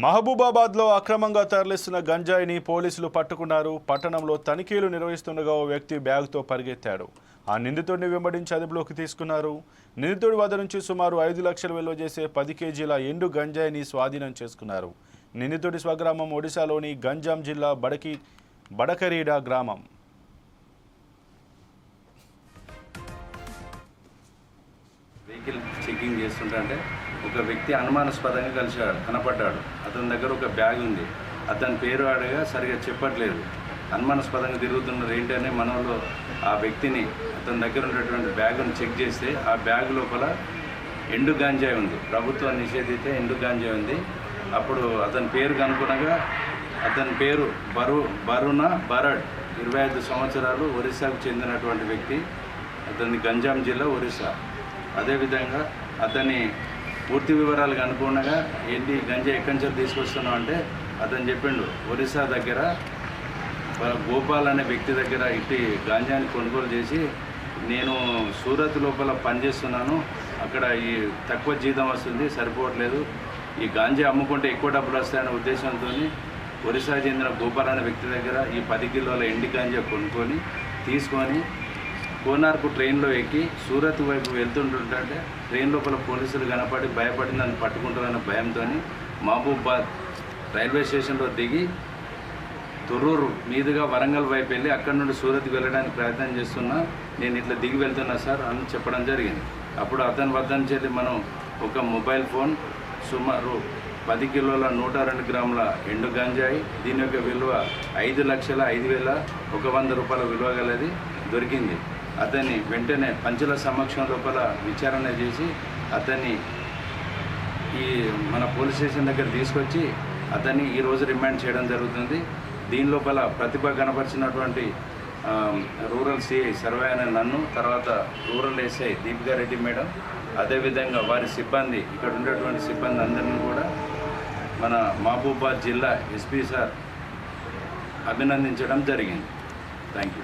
మహబూబాబాద్లో అక్రమంగా తరలిస్తున్న గంజాయిని పోలీసులు పట్టుకున్నారు. పట్టణంలో తనిఖీలు నిర్వహిస్తుండగా ఓ వ్యక్తి బ్యాగ్తో పరిగెత్తాడు. ఆ నిందితుడిని వెంబడించి అదుపులోకి తీసుకున్నారు. నిందితుడి వద్ద నుంచి సుమారు 5 లక్షలు విలువ చేసే 10 కేజీల ఎండు గంజాయిని స్వాధీనం చేసుకున్నారు. నిందితుడి స్వగ్రామం ఒడిశాలోని గంజాం జిల్లా బడకరీడా గ్రామం. వెహికల్ చెకింగ్ చేస్తుంటే ఒక వ్యక్తి అనుమానాస్పదంగా కనపడ్డాడు. అతని దగ్గర ఒక బ్యాగ్ ఉంది. అతని పేరు అడగా సరిగా చెప్పట్లేదు. అనుమానాస్పదంగా తిరుగుతున్నారు ఏంటనే మనలో ఆ వ్యక్తిని అతని దగ్గర ఉన్నటువంటి బ్యాగ్ను చెక్ చేస్తే ఆ బ్యాగ్ లోపల ఎండు గాంజాయి ఉంది. ప్రభుత్వం నిషేధితే ఎండు గాంజాయి ఉంది. అప్పుడు అతని పేరు కనుక్కునగా అతని పేరు బరుణ బరడ్, 25 సంవత్సరాలు, ఒరిస్సాకు చెందినటువంటి వ్యక్తి. అతని గంజాం జిల్లా, ఒరిస్సా. అదేవిధంగా అతని పూర్తి వివరాలు కనుక్కునగా ఏంటి గంజా ఎక్కడి నుంచి తీసుకొస్తున్నావు అంటే అతను చెప్పిండు ఒరిస్సా దగ్గర గోపాల్ అనే వ్యక్తి దగ్గర ఇట్టి గాంజాని కొనుగోలు చేసి నేను సూరత్ లోపల పనిచేస్తున్నాను, అక్కడ ఈ తక్కువ జీతం వస్తుంది, సరిపోవట్లేదు, ఈ గాంజా అమ్ముకుంటే ఎక్కువ డబ్బులు వస్తాయనే ఉద్దేశంతో ఒరిస్సా చెందిన గోపాల్ అనే వ్యక్తి దగ్గర ఈ 10 కిలోల ఎండి గాంజా కొనుక్కొని తీసుకొని కోనార్కు ట్రైన్లో ఎక్కి సూరత్ వైపు వెళ్తుంటుంటే ట్రైన్ లోపల పోలీసులు కనపడి భయపడి నన్ను పట్టుకుంటారన్న భయంతో మహబూబాబాద్ రైల్వే స్టేషన్లో దిగి తుర్రూరు మీదుగా వరంగల్ వైపు వెళ్ళి అక్కడి నుండి సూరత్కి వెళ్ళడానికి ప్రయత్నం చేస్తున్నా, నేను ఇట్లా దిగి వెళ్తున్నా సార్ అని చెప్పడం జరిగింది. అప్పుడు అతని వద్ద నుంచి మనం ఒక మొబైల్ ఫోన్, సుమారు 10 కిలోల 102 గ్రాముల ఎండు గంజాయి, దీని యొక్క విలువ 5,05,100 రూపాయల విలువ గలది దొరికింది. అతన్ని వెంటనే పంచుల సమక్షం లోపల విచారణ చేసి అతన్ని ఈ మన పోలీస్ స్టేషన్ దగ్గర తీసుకొచ్చి అతన్ని ఈరోజు రిమాండ్ చేయడం జరుగుతుంది. దీని లోపల ప్రతిభ కనపరిచినటువంటి రూరల్ సిఐ సర్వే అనే నన్ను, తర్వాత రూరల్ ఎస్ఐ దీపికారెడ్డి మేడం, అదేవిధంగా వారి సిబ్బంది, ఇక్కడ ఉండేటువంటి సిబ్బంది అందరినీ కూడా మన మహబూబాబాద్ జిల్లా ఎస్పీ సార్ అభినందించడం జరిగింది. Thank you.